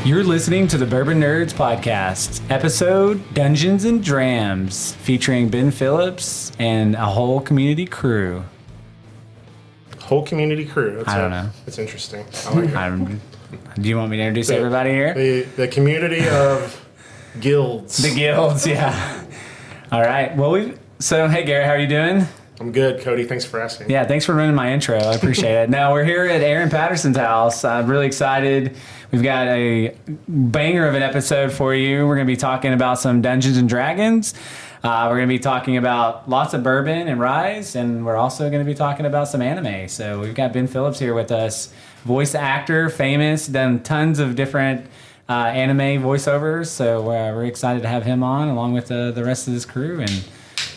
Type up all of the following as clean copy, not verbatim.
You're listening to the Bourbon Nerds Podcast, episode Dungeons and Drams, featuring Ben Phillips and a whole community crew. Whole community crew. I don't know. It's interesting. I like it. Do you want me to introduce everybody here? The community of guilds. The guilds, yeah. All right. Well, so hey, Garrett, how are you doing? I'm good, Cody. Thanks for asking. Yeah, thanks for running my intro. I appreciate it. Now, we're here at Aaron Patterson's house. I'm really excited. We've got a banger of an episode for you. We're going to be talking about some Dungeons and Dragons. We're going to be talking about lots of bourbon and rye, and we're also going to be talking about some anime. So we've got Ben Phillips here with us, voice actor, famous, done tons of different anime voiceovers. So we're excited to have him on along with the rest of this crew. And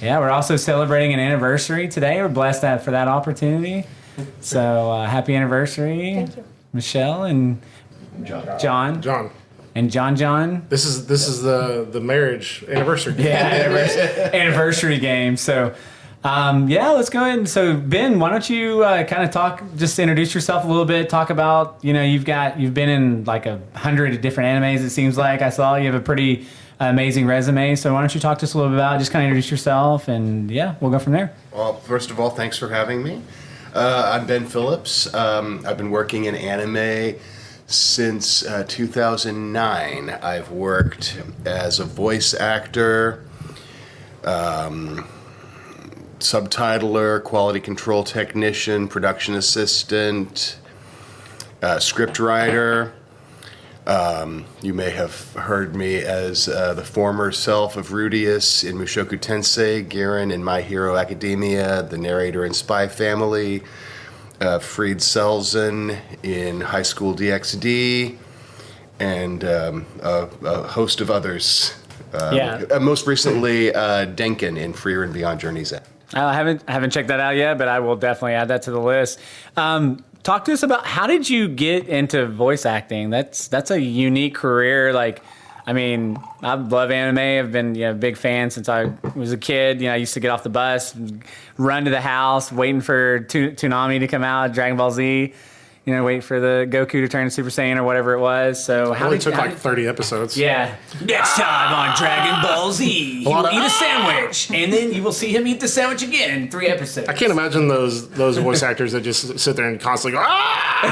yeah, we're also celebrating an anniversary today. We're blessed for that opportunity. So happy anniversary, Thank you. Michelle and John. And John. This is the marriage anniversary. Yeah, anniversary game. So, let's go ahead. So, Ben, why don't you kind of just introduce yourself a little bit. Talk about, you've been in like 100 different animes. It seems like I saw you have a pretty amazing resume. So, why don't you talk to us a little bit about just kind of introduce yourself, and we'll go from there. Well, first of all, thanks for having me. I'm Ben Phillips. I've been working in anime since 2009. I've worked as a voice actor, subtitler, quality control technician, production assistant, script writer. You may have heard me as the former self of Rudius in Mushoku Tensei, Garen in My Hero Academia, the narrator in Spy Family, Fried Selzen in High School DxD, and a host of others. Most recently, Denkin in Freer and Beyond Journey's End. I haven't checked that out yet, but I will definitely add that to the list. Talk to us about, how did you get into voice acting? That's a unique career. I love anime. I've been a big fan since I was a kid. I used to get off the bus, run to the house, waiting for Toonami to come out, Dragon Ball Z. Wait for the Goku to turn Super Saiyan or whatever it was. So it took 30 episodes. Yeah. Next time on Dragon Ball Z, he will eat a sandwich, and then you will see him eat the sandwich again in 3 episodes. I can't imagine those voice actors that just sit there and constantly go, ah!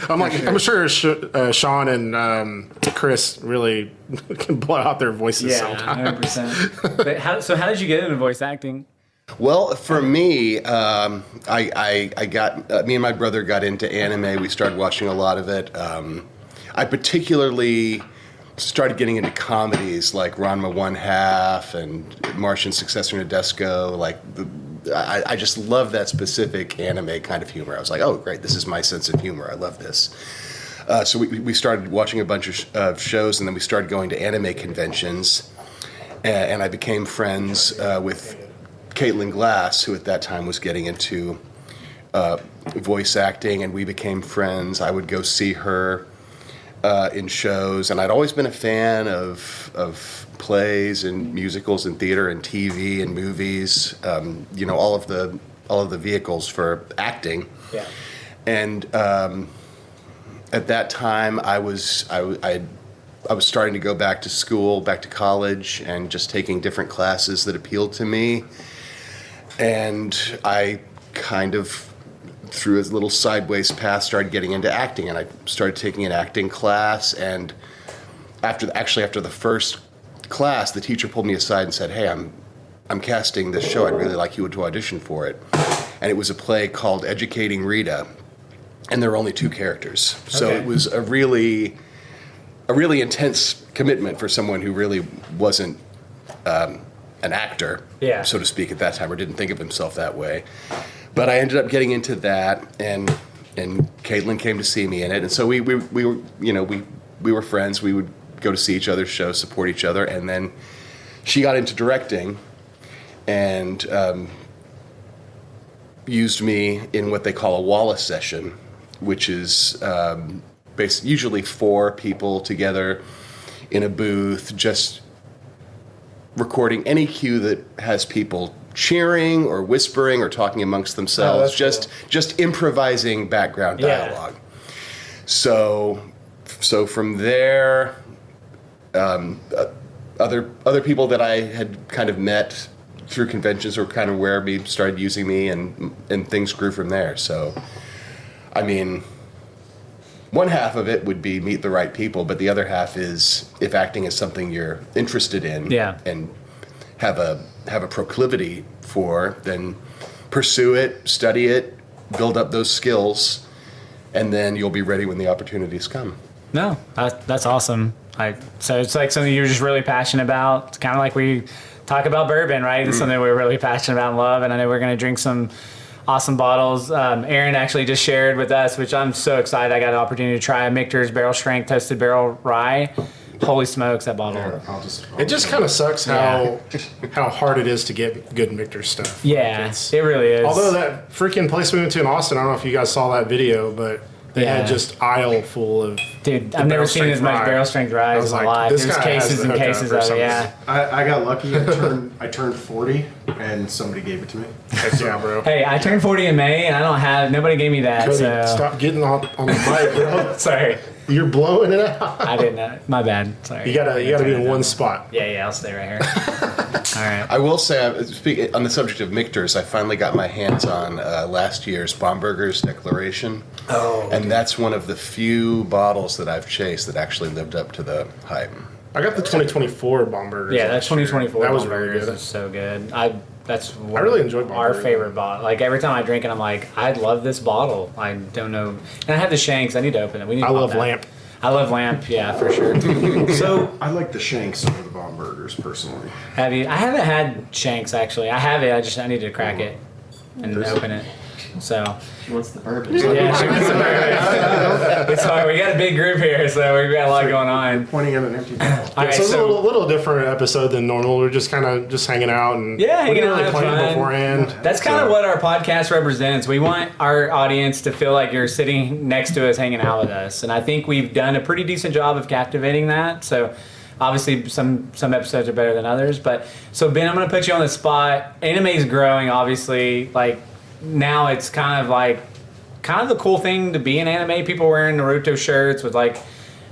I'm sure Sean and Chris really can blow out their voices sometimes. 100%. But how did you get into voice acting? Well, for me, I got me and my brother got into anime. We started watching a lot of it. I particularly started getting into comedies like Ranma One Half and Martian Successor Nadesco. I just love that specific anime kind of humor. I was like, oh, great, this is my sense of humor. I love this. So we started watching a bunch of shows, and then we started going to anime conventions, and I became friends with Caitlin Glass, who at that time was getting into voice acting, and we became friends. I would go see her in shows, and I'd always been a fan of plays and musicals and theater and TV and movies. All of the vehicles for acting. Yeah. And at that time, I was starting to go back to school, back to college, and just taking different classes that appealed to me. And I kind of, through a little sideways path, started getting into acting, and I started taking an acting class. And after the first class, the teacher pulled me aside and said, "Hey, I'm casting this show. I'd really like you to audition for it." And it was a play called Educating Rita, and there were only 2 characters, so it was a really intense commitment for someone who really wasn't an actor, so to speak, at that time, or didn't think of himself that way. But I ended up getting into that, and Caitlin came to see me in it, and so we were friends. We would go to see each other's shows, support each other, and then she got into directing, and used me in what they call a Wallace session, which is usually 4 people together in a booth, just recording any cue that has people cheering or whispering or talking amongst themselves, just improvising background dialogue. So So from there, other people that I had kind of met through conventions were kind of where we started using me, and things grew from there. So, I mean, one half of it would be meet the right people, but the other half is if acting is something you're interested in and have a proclivity for, then pursue it, study it, build up those skills, and then you'll be ready when the opportunities come. No, that's awesome. So it's like something you're just really passionate about. It's kind of like we talk about bourbon, right? It's something we're really passionate about and love, and I know we're going to drink some awesome bottles. Aaron actually just shared with us, which I'm so excited. I got an opportunity to try Michter's Barrel Strength Toasted Barrel Rye. Holy smokes, that bottle. It just kind of sucks how hard it is to get good Michter stuff. Yeah, it really is. Although that freaking place we went to in Austin, I don't know if you guys saw that video, but they had just aisle full of. Dude, I've never seen as much barrel strength rye in my life. There's cases and cases of it. Yeah, I got lucky. I turned 40, and somebody gave it to me. Yeah, bro. Hey, I turned 40 in May, and I don't have. Nobody gave me that. Cody, so stop getting on the mic, bro. Sorry, you're blowing it out. I didn't know. My bad. Sorry. You gotta be in one spot. Yeah, I'll stay right here. All right. I will say, on the subject of Michter's, I finally got my hands on last year's Bomberger's Declaration. Oh. And that's one of the few bottles that I've chased that actually lived up to the hype. I got the 2024 Bomberger. Yeah, that 2024 that was very really good. Is so good. I really enjoyed our Bomberger. favorite bottle. Like every time I drink it, I'm like, I love this bottle. I don't know, and I have the Shanks. I need to open it. We need. To I pop love that. Lamp. I love Lamp. Yeah, for sure. So I like the Shanks over the Bomb Burgers personally. have you? I haven't had Shanks actually. I have it. I need to crack it and open it. So. What's the bourbon? Yeah, she wants some bourbon. It's hard. We got a big group here, so we've got a lot going on. Pointing at an empty bottle. All right, So it's a so little different episode than normal. We're just kind of hanging out and we hanging didn't out, really have plan fun. beforehand. That's kind of what our podcast represents. We want our audience to feel like you're sitting next to us, hanging out with us, and I think we've done a pretty decent job of captivating that. So. Obviously, some episodes are better than others, but so Ben, I'm going to put you on the spot. Anime is growing, obviously. Like now, it's kind of the cool thing to be in anime. People wearing Naruto shirts with like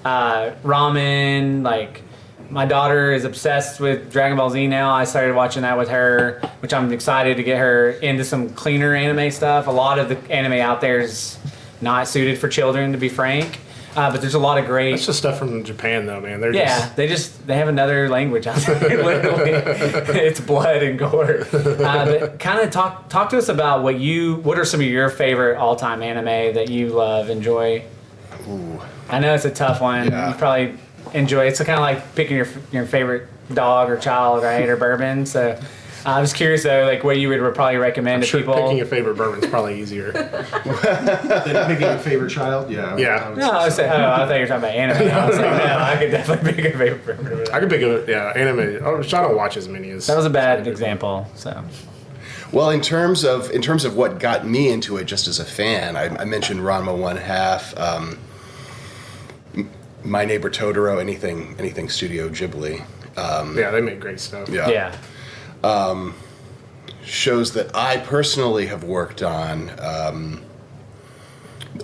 ramen. Like my daughter is obsessed with Dragon Ball Z now. I started watching that with her, which I'm excited to get her into some cleaner anime stuff. A lot of the anime out there is not suited for children, to be frank. But there's a lot of great. That's just stuff from Japan, though, man. They're they have another language out there. Literally, it's blood and gore. But kind of talk to us about what are some of your favorite all-time anime that you love, enjoy. Ooh. I know it's a tough one. Yeah. You probably enjoy. It's kind of like picking your favorite dog or child, right, or bourbon. So. I was curious though, like what you would probably recommend to people. Picking a favorite bourbon is probably easier. Then picking a favorite child? Yeah. Yeah. would No, say I was so. saying, I thought you were talking about anime. I was like, no, I could definitely pick a favorite bourbon. I could pick anime. I don't watch as many as. That was a bad example. So. Well, in terms of what got me into it, just as a fan, I mentioned Ranma One Half, My Neighbor Totoro, anything Studio Ghibli. Yeah, they make great stuff. Yeah. Shows that I personally have worked on.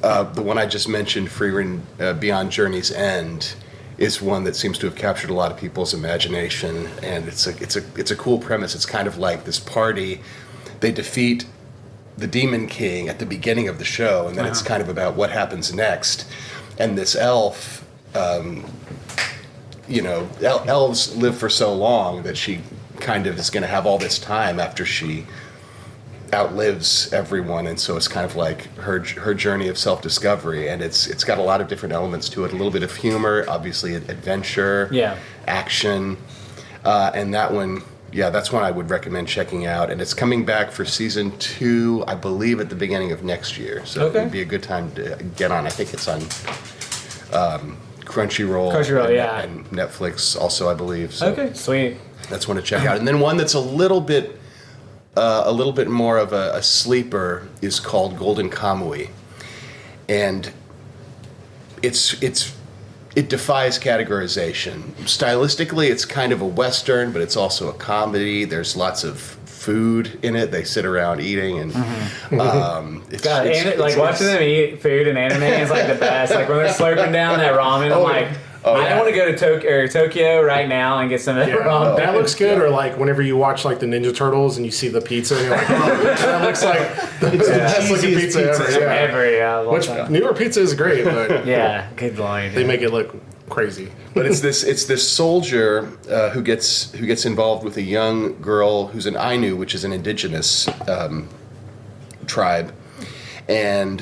The one I just mentioned, Frieren Beyond Journey's End, is one that seems to have captured a lot of people's imagination, and it's a cool premise. It's kind of like this party. They defeat the Demon King at the beginning of the show, and then it's kind of about what happens next. And this elf, elves live for so long that she kind of is going to have all this time after she outlives everyone, and so it's kind of like her journey of self-discovery, and it's got a lot of different elements to it. A little bit of humor, obviously adventure, action, and that one, that's one I would recommend checking out. And it's coming back for season 2, I believe, at the beginning of next year. So it would be a good time to get on. I think it's on Crunchyroll, and Netflix also, I believe. So Okay, sweet. that's one to check out. And then one that's a little bit more of a sleeper is called Golden Kamui, and it defies categorization. Stylistically, it's kind of a western, but it's also a comedy. There's lots of food in it. They sit around eating, and it's watching them eat food in anime is like the best. Like when they're slurping down that ramen, I'm like, I want to go to Tokyo right now and get some of that ramen. That looks good. Or like whenever you watch like the Ninja Turtles and you see the pizza, and you're like, that looks like the best looking pizza ever. Which newer pizza is great, but good line. They make it look crazy. But it's this soldier who gets involved with a young girl who's an Ainu, which is an indigenous tribe. And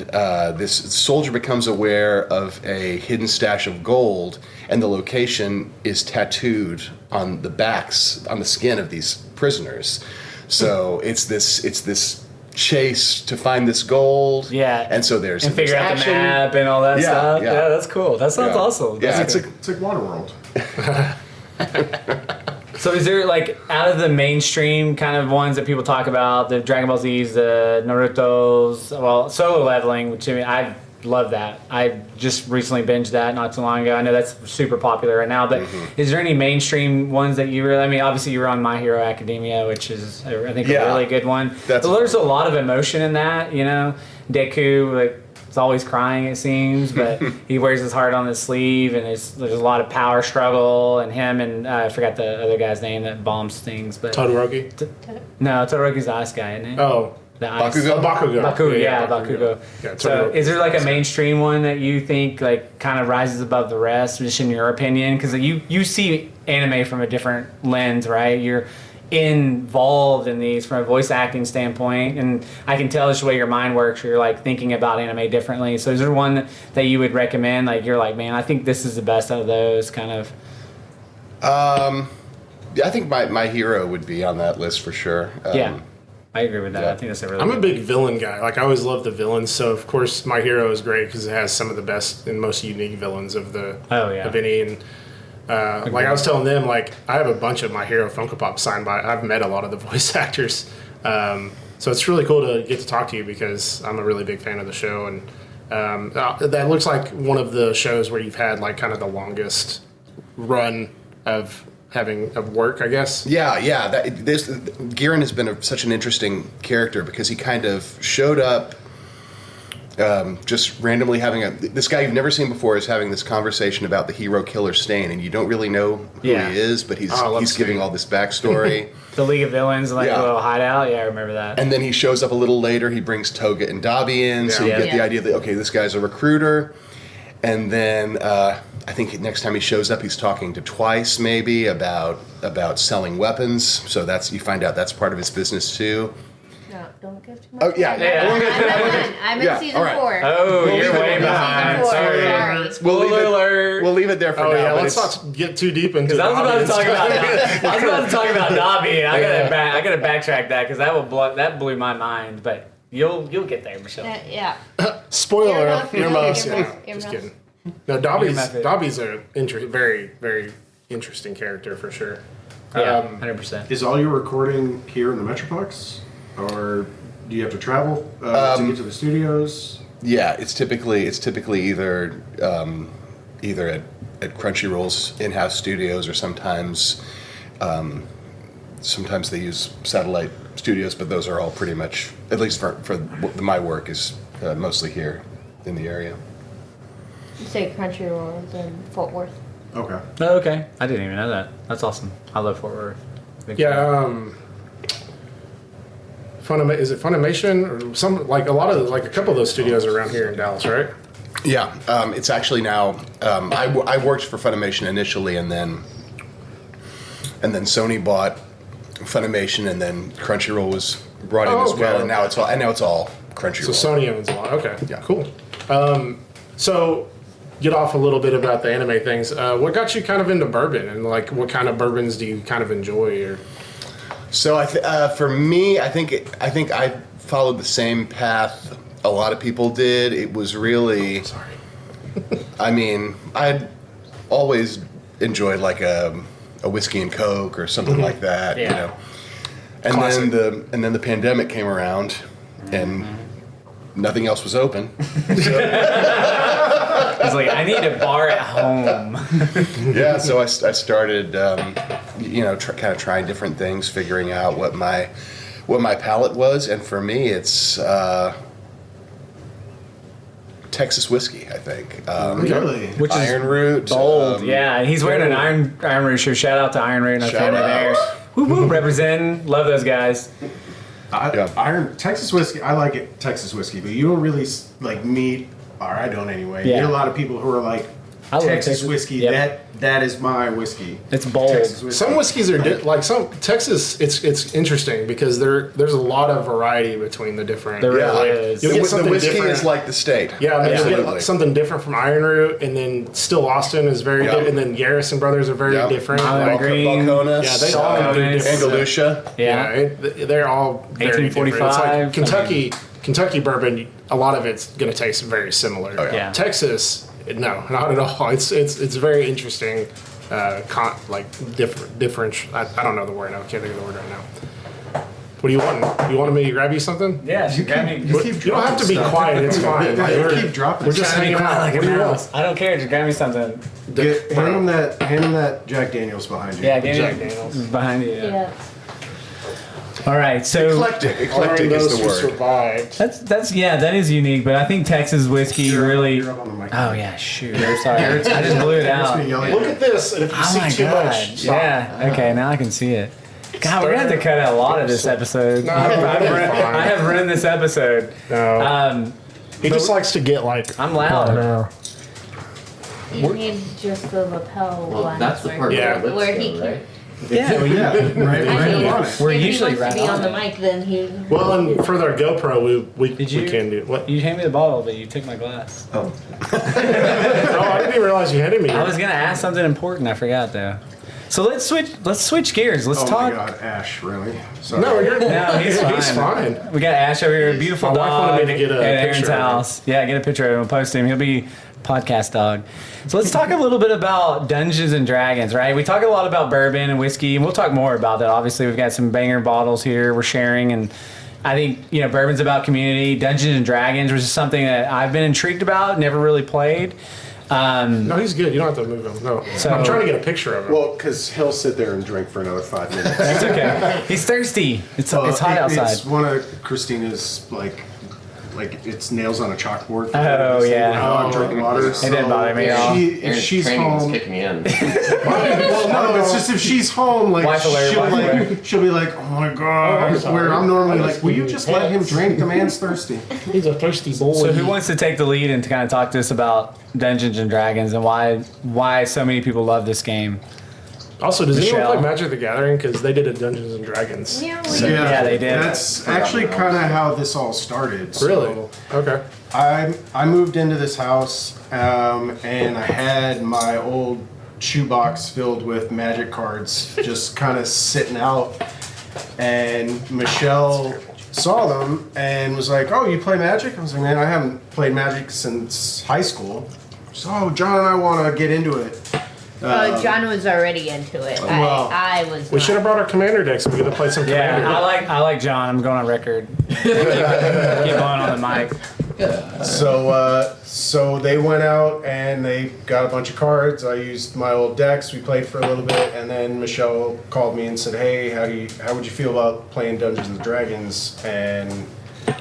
this soldier becomes aware of a hidden stash of gold, and the location is tattooed on the skin of these prisoners. So it's this chase to find this gold. Yeah. And so there's figure out the map and all that stuff. Yeah, that's cool. That sounds awesome. Yeah, it's like Waterworld. So is there, like, out of the mainstream kind of ones that people talk about, the Dragon Ball Z's, the Naruto's, well, Solo Leveling, which I love that. I just recently binged that not too long ago. I know that's super popular right now, but is there any mainstream ones that you really, I mean, obviously you were on My Hero Academia, which is, I think, a really good one. But there's a lot of emotion in that, you know? Deku, like, is always crying, it seems, but he wears his heart on his sleeve, and there's a lot of power struggle, and him and I forgot the other guy's name that bombs things, but Todoroki? No, Todoroki's the ice guy, isn't it? Oh. The ice. Bakugo. Bakugo. Yeah, so is there like a mainstream one that you think like kind of rises above the rest, just in your opinion? Because you see anime from a different lens, right? You're involved in these from a voice acting standpoint, and I can tell just the way your mind works. You're like thinking about anime differently. So is there one that you would recommend? Like you're like, man, I think this is the best out of those kind of. I think my hero would be on that list for sure. I agree with that. Yeah. I think that's a really. I'm a big villain guy. Like I always love the villains. So of course, My Hero is great because it has some of the best and most unique villains of any. And like I was telling them, like I have a bunch of My Hero Funko Pop signed by. I've met a lot of the voice actors, so it's really cool to get to talk to you because I'm a really big fan of the show, and that looks like one of the shows where you've had like kind of the longest run of work, I guess. Yeah. Giran has been such an interesting character because he kind of showed up just randomly this guy you've never seen before is having this conversation about the hero killer Stain, and you don't really know who he is, but he's giving all this backstory. The League of Villains, like a little hideout. Yeah, I remember that. And then he shows up a little later. He brings Toga and Dabi in, so you get the idea that, okay, this guy's a recruiter. And then I think next time he shows up, he's talking to Twice maybe about selling weapons. So you find out that's part of his business too. No, don't give too much. Oh yeah. I'm in season 4. Oh, you're way behind. Sorry. We'll leave it there for now. Yeah, let's not get too deep into. Because I was about to talk about Dabi, and I gotta backtrack that because that blew my mind. But you'll get there, Michelle. Yeah. Spoiler: earmuffs. Earmuffs. Just kidding. No, Dabi's a very, very interesting character for sure. Yeah, 100%. Is all your recording here in the Metroplex, or do you have to travel to get to the studios? Yeah, it's typically either at Crunchyroll's in-house studios, or sometimes they use satellite studios, but those are all pretty much, at least for my work, is mostly here in the area. You say Crunchyroll is in Fort Worth. Okay. Oh, okay. I didn't even know that. That's awesome. I love Fort Worth. Is it Funimation or some like a couple of those studios are around here in Dallas, right? Yeah, it's actually now. I worked for Funimation initially, and then Sony bought Funimation, and then Crunchyroll was brought in as well, and now it's all Crunchyroll. So Sony owns a lot. Okay, yeah, cool. So get off a little bit about the anime things. What got you kind of into bourbon, and like what kind of bourbons do you kind of enjoy? Or so for me, I think I followed the same path a lot of people did. It was really. Sorry. I mean, I'd always enjoyed like a whiskey and Coke or something like that, you know. And Classic. then the pandemic came around, and nothing else was open. He's like, I need a bar at home. Yeah, so I started, kind of trying different things, figuring out what my what my palate was, and for me, it's Texas whiskey, I think. Really? Which is Iron Root. bold. Yeah, he's wearing an Iron Root shirt. Shout out to Iron Root and our family there. Woo woo, representing. Love those guys. Texas whiskey. I like it, Texas whiskey, but you don't really like meet, or I don't anyway. Yeah. You get a lot of people who are like, I love Texas whiskey. Yep. That is my whiskey. It's bold. Texas whiskey. Some whiskeys are like some Texas. It's interesting because there's a lot of variety between the different. There really like, is. You'll get The something whiskey different. is like the state. Yeah, I mean, you'll Absolutely. get something different from Iron Root, and then Still Austin is very different, and then Garrison Brothers are very different. Island Like, Green. yeah, they all do different. Andalusia. Yeah. They're all very different. It's 1845. like Kentucky bourbon. A lot of it's going to taste very similar. Oh, yeah. Yeah. Texas, no, not at all. It's very interesting. Different. I don't know the word. I can't think of the word right now. What do you want? You want me to grab you something? Yeah, You You don't have to be quiet. It's fine. Like, You keep dropping we're just stuff. hanging out. like What do you want? I don't care. Just grab me something. Hand him that Jack Daniels behind you. Yeah, give me Jack Daniels. behind you. Yeah. All right, so Eclectic is Those the who word. survived. that is unique. But I think Texas whiskey really. You're up on the mic. Oh yeah, shoot. I'm sorry. I just blew it out. Look at this, and if you Oh see my too god. much, stop. Yeah. Okay, now I can see it. God, we're gonna have to cut out a lot of this episode. No, it'll be fine. I have ruined this episode. No. He just likes to get like. I'm loud. no. You need just the lapel Well, one. that's the part Yeah. where, Where lips he go, can. right? Yeah, well, Yeah, right I mean, on it. We're if usually he wants right to be on on the it. mic, then he. Well, and for their GoPro, we Did you- can do what? you handed me the bottle, but you took my glass. Oh, I didn't even realize you handed me. I was gonna ask something important. I forgot though. So let's switch gears. Let's Oh talk. my God, Ash, really? Sorry. No, you're No, he's fine. He's fine. We got Ash over here, a beautiful My wife dog wanted me to get a at Aaron's picture of him. house. Yeah, get a picture of him. We'll post him. He'll be podcast dog. So let's talk a little bit about Dungeons and Dragons, right? We talk a lot about bourbon and whiskey, and we'll talk more about that. Obviously, we've got some banger bottles here we're sharing, and I think bourbon's about community. Dungeons and Dragons, which is something that I've been intrigued about, never really played. No, he's good. You don't have to move him. No, So- I'm trying to get a picture of him. Well, because he'll sit there and drink for another 5 minutes. It's okay. He's thirsty. It's hot outside. It's one of Christina's like it's nails on a chalkboard. Oh, yeah. I'm drinking water. It didn't bother me at all. If Aaron's she's training is home, kicking me in. well, no, it's just if she's home, like Wife alert, she'll wife alert. she'll be like, oh my god. sorry. Where I'm normally I like, just will you need just let him pants." drink? The man's thirsty. He's a thirsty boy. So who wants to take the lead and to kind of talk to us about Dungeons and Dragons and why so many people love this game? Also, does anyone Michelle? play Magic the Gathering? Because they did a Dungeons and Dragons. Yeah, Yeah, they did. That's actually kind of how this all started. So Really? Okay. I moved into this house and I had my old shoebox filled with magic cards just kind of sitting out, and Michelle saw them and was like, oh, you play Magic? I was like, man, I haven't played Magic since high school. So, oh, John and I want to get into it. John was already into it. Well, I was. We should have brought our commander decks. We could have played some Yeah, commander. I like John. I'm going on record. Keep going on the mic. So they went out and they got a bunch of cards. I used my old decks. We played for a little bit, and then Michelle called me and said, "Hey, how would you feel about playing Dungeons and Dragons?" And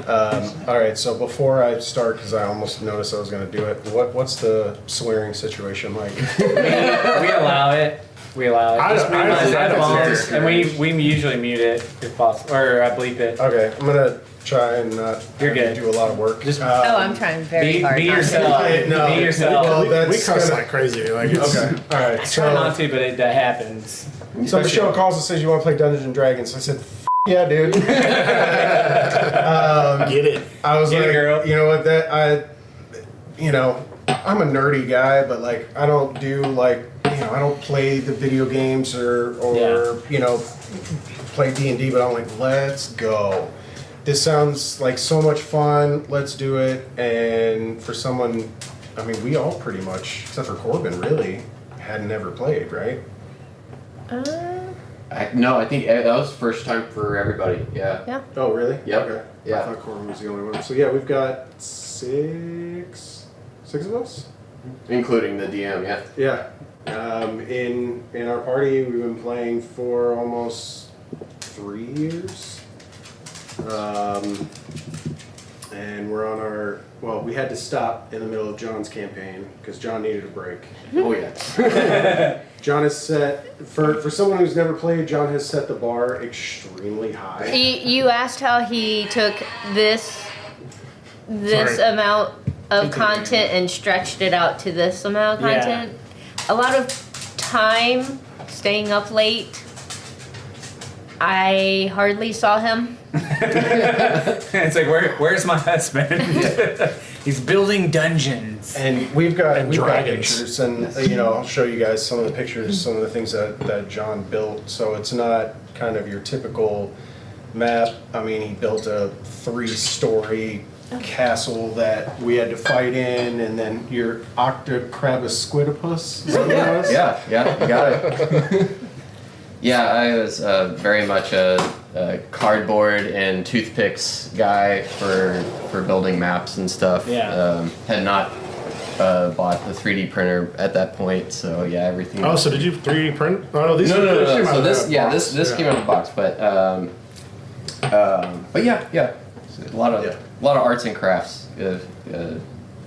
all right, so before I start, because I almost noticed I was going to do it, what's the swearing situation like? We allow it. We allow it. I Just don't- I minimize don't- the I don't headphones, care. and we usually mute it if possible, or I bleep it. Okay, I'm gonna try and not You're good. do a lot of work. Just Oh, I'm trying very be hard. not to. yourself. No. Be yourself. Well, we that's cuss gonna- like crazy. Like it's, Okay, all right. Try not to, but that happens. So Michelle calls and says, "You want to play Dungeons and Dragons?" I said, "Yeah, dude." Get it. I was Get it, like, girl. you know what? I'm a nerdy guy, but like, I don't do I don't play the video games or play D&D. But I'm like, let's go. This sounds like so much fun. Let's do it. And for someone, I mean, we all pretty much, except for Corbin, really had never played, right? No, I think that was the first time for everybody. Yeah. Yeah. Oh, really? Yep. Okay. Yeah. I thought Corbin was the only one. So yeah, we've got six of us. Including the DM, yeah. Yeah. In our party, we've been playing for almost 3 years. And we're on our, well, we had to stop in the middle of John's campaign because John needed a break. Oh yeah. John has set, for someone who's never played, John has set the bar extremely high. You asked how he took this Sorry. amount of content and stretched it out to this amount of content. A lot of time staying up late. I hardly saw him. It's like, where's my husband? He's building dungeons. And we've got dragons. pictures, and I'll show you guys some of the pictures, some of the things that John built. So it's not kind of your typical map. I mean, he built a 3-story castle that we had to fight in, and then your Octocrabus. Is that what it was? Yeah, you got it. Yeah, I was very much a cardboard and toothpicks guy for building maps and stuff. Yeah. Had not bought the 3D printer at that point, so yeah, everything. Oh, so did you 3D print? Oh, no, these No. came out So of this, that yeah, box. this came out of the box, but yeah, a lot of arts and crafts,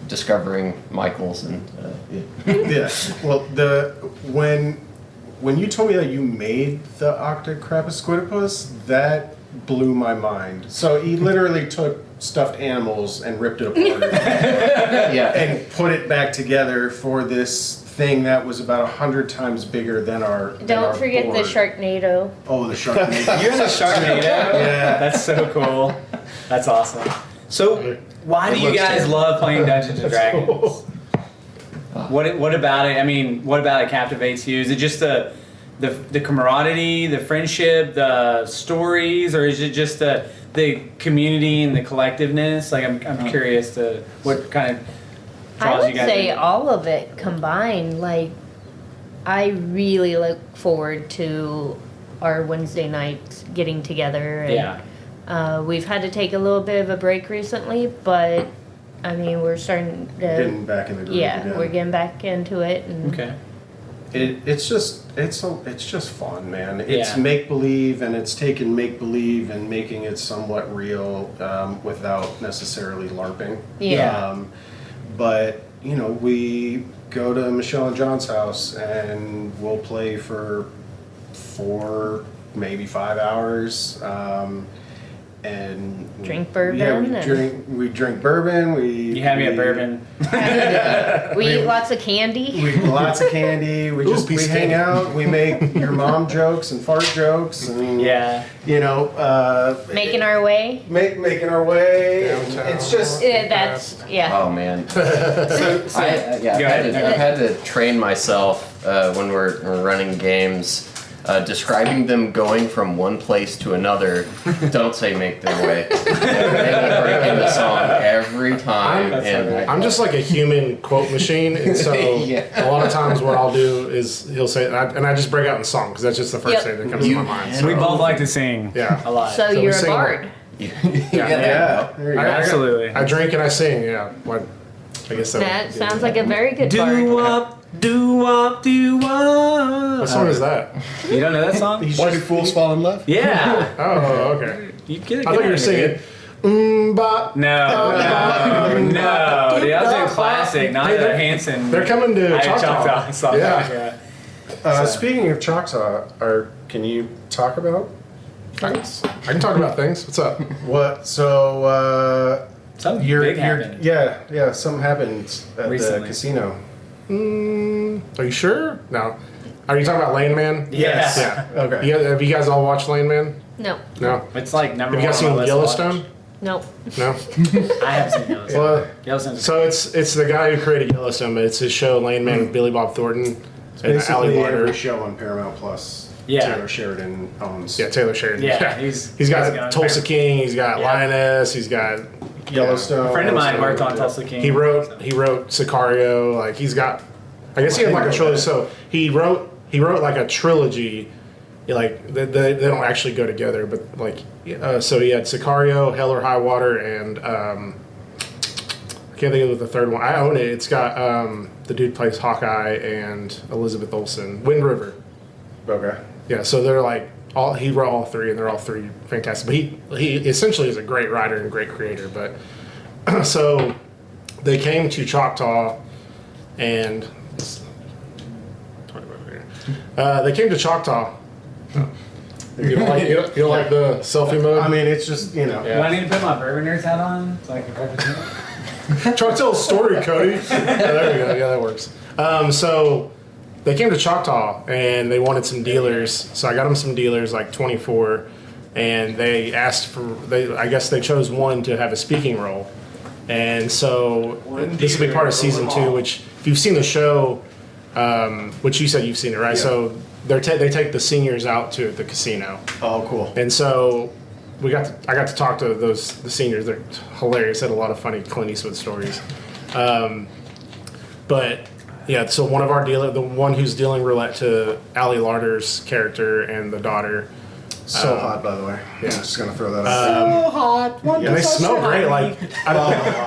discovering Michaels and Yeah. Well, when you told me that you made the Octocrabus, that blew my mind. So he literally took stuffed animals and ripped it apart yeah. and put it back together for this thing that was about 100 times bigger than our. Don't forget the board. Sharknado. Oh, the Sharknado. You're in a Sharknado? Yeah. That's so cool. That's awesome. So, why do you guys love playing Dungeons and Dragons? What about it? I mean, what about it captivates you? Is it just the camaraderie, the friendship, the stories, or is it just the community and the collectiveness? Like, I'm curious to what kind of I draws would you guys say in. all of it combined. Like, I really look forward to our Wednesday nights getting together. And, Yeah. we've had to take a little bit of a break recently, but I mean, we're starting to. Getting back in the groove again. We're getting back into it. And Okay. It's just fun, man. It's Yeah. make believe, and it's taking make believe and making it somewhat real without necessarily LARPing. Yeah. But we go to Michelle and John's house, and we'll play for 4, maybe 5 hours. And Drink bourbon Yeah, and- we drink bourbon. You had me at bourbon. we eat lots of candy. We eat lots of candy. We piece of hang candy. out. We make your mom jokes and fart jokes, and Yeah. Making our way. making our way. Downtown. It's just Oh man. I've had to train myself when we're running games. Describing them going from one place to another, don't say make their way. They will break into song every time. I'm just like a human quote machine, and so Yeah. a lot of times what I'll do is he'll say, and I just break out in song because that's just the first Yep. thing that comes to my mind. And we So, both like to sing. Yeah. A lot. So we you're a sing bard. yeah. I There you go. Absolutely. I drink and I sing. Yeah. What? I guess That sounds like a very good Do bard. wop, do wop, do wop. What song is that? You don't know that song? Why do fools fall in love? Yeah. Oh, okay. You get it. I thought you were singing. Bop. No, dude, that was a classic, not a Hanson. They're coming to Choctaw. song. Yeah. Speaking of Choctaw, can you talk about things? I can talk about things. What's up? What? So Something big happened. yeah. Something happened at Recently. the casino. Are you sure? No. Are you talking about Lane Man? Yes. Yeah. Okay. Have you guys all watched Lane Man? No. No. It's like number Have you one guys on my seen list to Yellowstone? watch. Nope. No. I haven't seen Yellowstone. Well, Yellowstone's so it's the guy who created Yellowstone, but it's his show Lane Man with Billy Bob Thornton and Ali Basically, every Water. show on Paramount Plus. Yeah. Taylor Sheridan owns. Yeah, Taylor Sheridan. Yeah, he's got going Tulsa there. King. He's got Yeah. Lioness. He's got Yellowstone. A friend of mine so- worked on Tulsa King. He wrote Sicario. Like he's got. I guess he had like a trilogy. So he wrote like a trilogy. Like they don't actually go together, but like so he had Sicario, Hell or High Water, and I can't think of the third one. I own it. It's got the dude plays Hawkeye and Elizabeth Olsen. Wind River. Okay. Yeah, so they're like he wrote all three, and they're all three fantastic. But he essentially is a great writer and great creator. But so they came to Choctaw, and they came to Choctaw. You don't like the selfie mode? I mean, it's just, you know. Do I need to put my bourbon nerd's hat on so I can represent? Try to tell a story, Cody. There we go. Yeah, that works. So they came to Choctaw and they wanted some dealers. So I got them some dealers, like 24, and they asked for. I guess they chose one to have a speaking role, and so this will be part of season 2. Which, if you've seen the show, which you said you've seen it, right? Yeah. So they take the seniors out to the casino. Oh, cool. And so I got to talk to the seniors. They're hilarious. They had a lot of funny Clint Eastwood stories. But yeah, so one of our dealer, the one who's dealing roulette to Allie Larder's character and the daughter. So hot, by the way. Yeah. I'm just gonna throw that out. So hot. Yeah, they smell great. Like,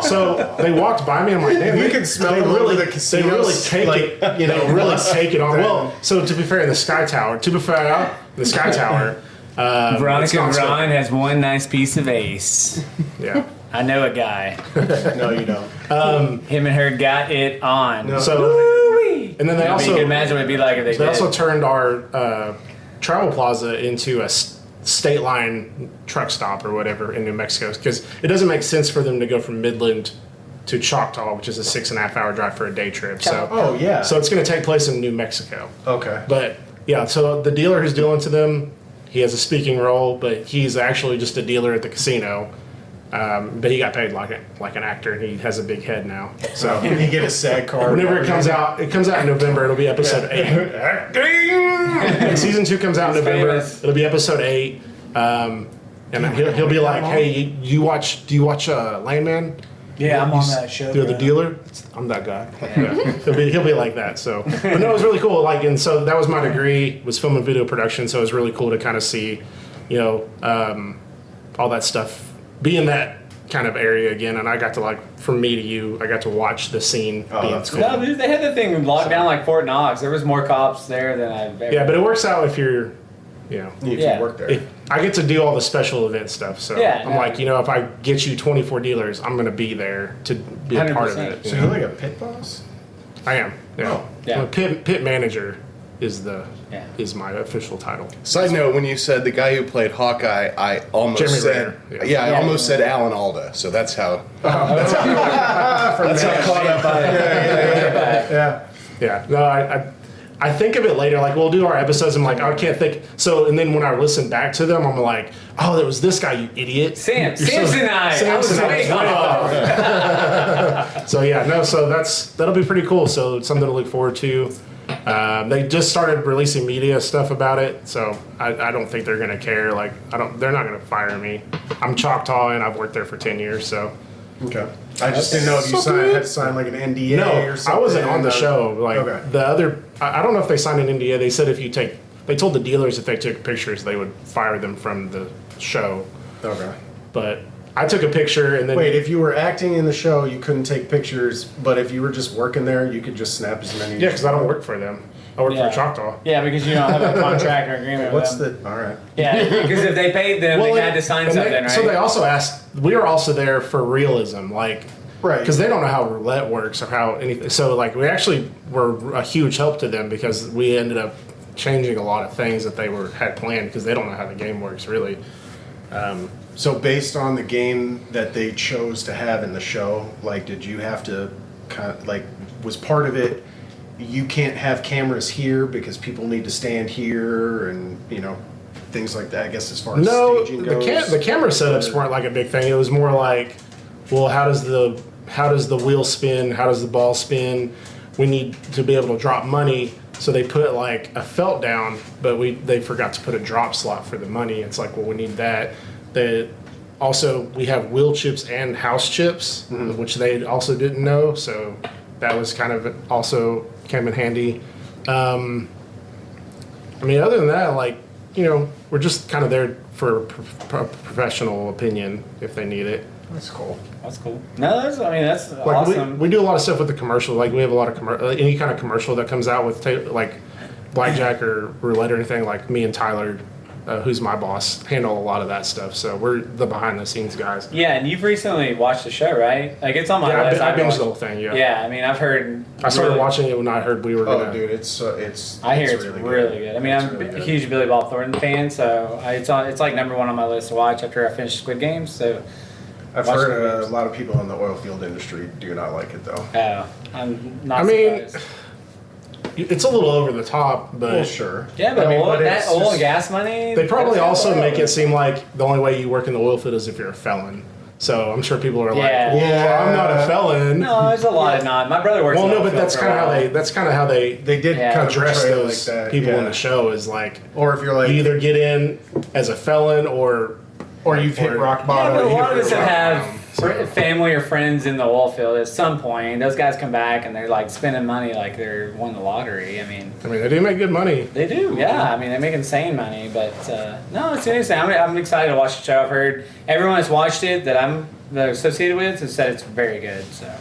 so they walked by me. I'm like, damn, You can smell they them really, over the they casinos, really take like, it. You know, really take it on. Well, so to be fair, the Sky Tower. The Sky Tower. Veronica Ron has one nice piece of ace. Yeah. I know a guy. No, you don't. Him and her got it on. No. So, Woo-wee. and then they You also can imagine what it'd be like if they They did. also turned our travel plaza into a state line truck stop or whatever in New Mexico, because it doesn't make sense for them to go from Midland to Choctaw, which is a 6.5 hour drive for a day trip. So, Oh, yeah. so it's going to take place in New Mexico. Okay. But yeah, so the dealer who's dealing to them, he has a speaking role, but he's actually just a dealer at the casino. But he got paid like an actor, and he has a big head now. So And you get a SAG card. whenever it comes out in November. It'll be episode 8. When season 2 comes out in November, famous. it'll be episode 8. And he'll be like, "Hey, do you watch Landman? Yeah, I'm on that show. You're the bro. dealer. I'm that guy." Yeah. He'll be like that. So, but no, it was really cool. Like, and so that was my degree, was film and video production. So it was really cool to kind of see, all that stuff, be in that kind of area again. And I got to, like, from me to you, I got to watch the scene. that's cool. No, dude, they had the thing locked down like Fort Knox. There was more cops there than I've ever. Yeah, but it works out if you're, If Yeah. you work there. I get to do all the special event stuff. So Yeah, I'm no. like, if I get you 24 dealers, I'm going to be there to be a part of 100%. it. So you're like a pit boss? I am. Yeah. Oh. Yeah. Well, pit manager is Yeah. is my official title. Side note: when you said the guy who played Hawkeye, I almost Jeremy said, Renner, yeah, I Yeah. almost said Alan Alda. So that's how. That's how caught up I am. Yeah. Yeah. No, I think of it later. Like, we'll do our episodes. I'm like, I can't think. So, and then when I listen back to them, I'm like, oh, there was this guy, you idiot. Samsonite. I was way off. So yeah, no. So that'll be pretty cool. So it's something to look forward to. They just started releasing media stuff about it, so I don't think they're gonna care. Like, they're not gonna fire me. I'm Choctaw and I've worked there for 10 years. So Okay. I just didn't know if you had to sign like an NDA or something. I wasn't on the show. Like, Okay. the other, I don't know if they signed an NDA. They said they told the dealers if they took pictures, they would fire them from the show. Okay. But I took a picture and then Wait, if you were acting in the show, you couldn't take pictures, but if you were just working there, you could just snap as many. yeah, because I don't work for them. I work Yeah. for Choctaw. Yeah, because you don't have a contract or agreement What's with them. the? All right. Yeah, because if they paid them, they had to sign and something, right? So they also asked. We were also there for realism, like, Right. because they don't know how roulette works or how anything. So, like, we actually were a huge help to them because we ended up changing a lot of things that they had planned because they don't know how the game works really. So based on the game that they chose to have in the show, like, did you have to kind of like, was part of it? You can't have cameras here because people need to stand here, and things like that. I guess as far as No, staging the goes. camera setups weren't like a big thing. It was more like, well, how does the wheel spin? How does the ball spin? We need to be able to drop money. So they put like a felt down, but they forgot to put a drop slot for the money. It's like, well, we need that. Also, we have wheel chips and house chips, which they also didn't know. So that was kind of also came in handy. I mean, other than that, like, we're just kind of there for professional opinion if they need it. That's cool. That's cool. No, that's Like, awesome. we do a lot of stuff with the commercial. Like, we have a lot of any kind of commercial that comes out with like blackjack or roulette or anything. Like, me and Tyler who's my boss, handle a lot of that stuff. So we're the behind the scenes guys. Yeah, and you've recently watched the show, right? Like it's on my list. I binged the whole thing. Yeah. Yeah, I mean, I've heard. I started watching it when I heard we were. Oh, dude, it's. I hear it's really good. I mean, I'm a huge Billy Bob Thornton fan, so it's like number one on my list to watch after I finish Squid Games. So I've heard a lot of people in the oil field industry do not like it though. Oh, I'm not. Surprised. It's a little over the top, but well, sure. Yeah, but, that oil and gas money. They probably also make it seem like the only way you work in the oil field is if you're a felon. So I'm sure people are like, "Well, I'm not a felon." No, there's a lot of not. My brother works. Well, no, but that's kind of how they did kind of dress those like that, people in the show is like, or if you're like, you either get in as a felon or you've hit rock bottom. Yeah, but a lot of us have family or friends in the oil field at some point. Those guys come back and they're like spending money like they're won the lottery. I mean, they do make good money. They do, yeah. I mean, they make insane money. But no, it's interesting. I'm excited to watch the show. I've heard everyone that's watched it that I'm associated with has said it's very good. So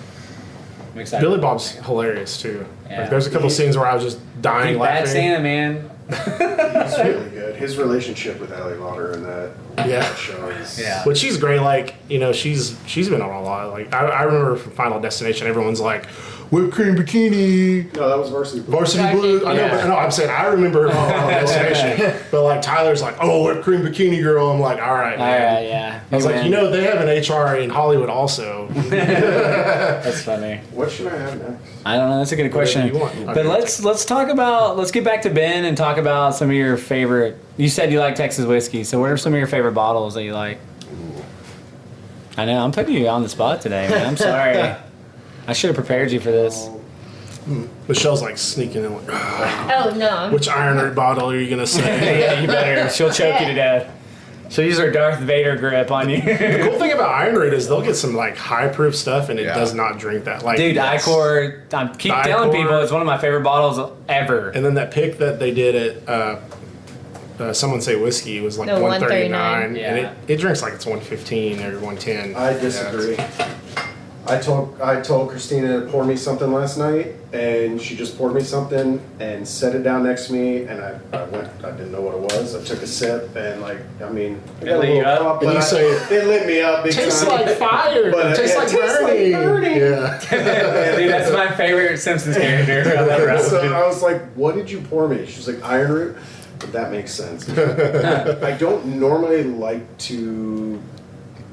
I'm excited. Billy Bob's hilarious too. Yeah. Like, there's a couple scenes where I was just dying laughing. Bad Santa, man. He's really good. His relationship with Ellie Lauder in that show is but she's great. Like, she's been on a lot. Like I remember from Final Destination, everyone's like, whipped cream bikini. No, that was Varsity Blue. Varsity Blue. I know, but no, I'm saying I remember Final Destination. But like Tyler's like, oh, whipped cream bikini girl. I'm like, all right, man. All right, yeah. I was like, they have an HR in Hollywood also. That's funny. What should I have next? I don't know. That's a good question. But let's talk about. Let's get back to Ben and talk about some of your favorite. You said you like Texas whiskey. So what are some of your favorite bottles that you like? Ooh. I know I'm putting you on the spot today, man. I'm sorry. I should have prepared you for this. Michelle's like sneaking in. Like, oh no. Which Iron Root bottle are you gonna say? Yeah, you better. She'll choke you to death. She'll use her Darth Vader grip on you. The cool thing about Iron Root is they'll get some like high proof stuff and it does not drink that. Like, dude, Icor. I keep telling people it's one of my favorite bottles ever. And then that pick that they did at Someone Say Whiskey was like 139, and it drinks like it's 115 or 110. I disagree. I told Christina to pour me something last night, and she just poured me something and set it down next to me, and I didn't know what it was. I took a sip, and I got a little cup, and it lit me up big tastes time. Like fire, but it tastes like burning. Yeah. Dude, that's my favorite Simpsons character. So I was like, what did you pour me? She was like, Iron Root. But that makes sense. I don't normally like to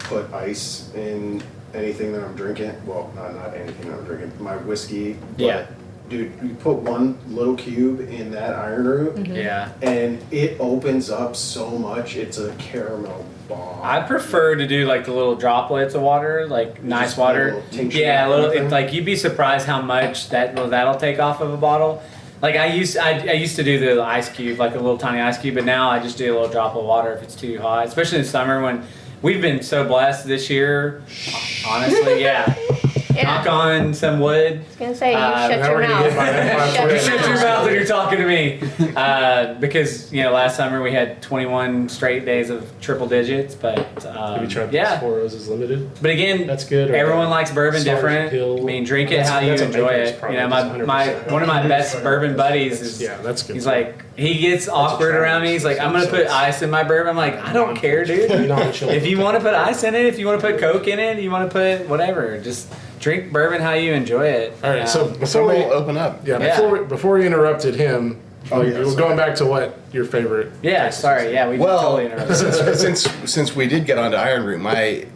put ice in anything that I'm drinking. Well, not anything that I'm drinking. My whiskey. But, dude, you put one little cube in that Iron Root. Mm-hmm. Yeah. And it opens up so much. It's a caramel bomb. I prefer to do like the little droplets of water, like nice water. Yeah, a little. It's like you'd be surprised how much that'll take off of a bottle. Like I used to do the ice cube, like a little tiny ice cube, but now I just do a little drop of water if it's too hot, especially in summer when we've been so blessed this year. Honestly, yeah. Knock on some wood. I was gonna say, shut your mouth. Shut your mouth when you're talking to me. Because last summer we had 21 straight days of triple digits, but have you tried this Four Roses Limited? But again, that's good. Everyone likes bourbon different. I mean, drink it how you enjoy it. One of my best bourbon buddies is that's good. He's like, he gets awkward around me. He's like, I'm gonna put ice in my bourbon. I'm like, I don't care, dude. If you want to put ice in it, if you want to put Coke in it, you want to put whatever, just drink bourbon how you enjoy it. All right, so before we open up, before we interrupted him, we're going back to what your favorite. Yeah, sorry, yeah, we totally interrupted. since we did get onto Iron Root, my